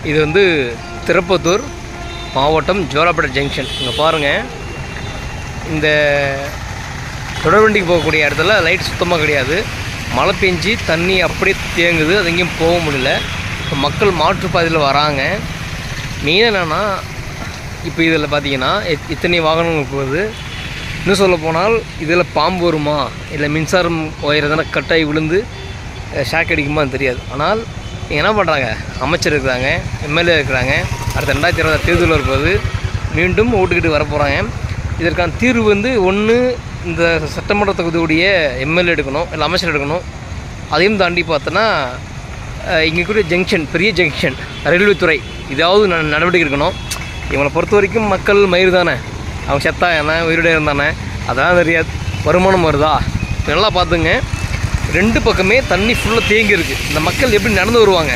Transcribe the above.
இது வந்து திருப்பத்தூர் மாவட்டம் ஜோலாப்பேட்டை ஜங்ஷன். இங்கே பாருங்கள், இந்த தொடர்வண்டிக்கு போகக்கூடிய இடத்துல லைட் சுத்தமாக கிடையாது. மழை பெஞ்சு தண்ணி அப்படியே தேங்குது, அது எங்கேயும் போக முடியல. இப்போ மக்கள் மாற்றுப்பாதையில் வராங்க. மெயினாக என்னென்னா, இப்போ இதில் பார்த்தீங்கன்னா இத்தனை வாகனங்கள் போகுது. இன்னும் சொல்ல போனால் இதில் பாம்பு வருமா இல்லை மின்சாரம் ஒயர் எதனா கட்டாயி விழுந்து ஷாக் அடிக்குமான்னு தெரியாது. ஆனால் என்ன பண்ணுறாங்க, அமைச்சர் இருக்கிறாங்க, எம்எல்ஏ இருக்கிறாங்க, அடுத்த 2020 தேர்தல் வரும்போது மீண்டும் ஓட்டுக்கிட்டு வர போகிறாங்க. இதற்கான தீர்வு வந்து ஒன்று இந்த சட்டமன்ற தொகுதியுடைய எம்எல்ஏ எடுக்கணும், இல்லை அமைச்சர் எடுக்கணும். அதையும் தாண்டி பார்த்தோன்னா இங்கே கூட ஜங்ஷன், பெரிய ஜங்ஷன், ரயில்வே துறை இதாவது நடவடிக்கை இருக்கணும். இவங்களை பொறுத்த வரைக்கும் மக்கள் மயிர் தானே, அவங்க செத்தா என்ன உயிரோட இருந்தானே அதெல்லாம் தெரியாது. வருமானம் வருதா நல்லா பார்த்துங்க. 2 பக்கமே தண்ணி ஃபுல்லாக தேங்கி இருக்குது. இந்த மக்கள் எப்படி நடந்து வருவாங்க?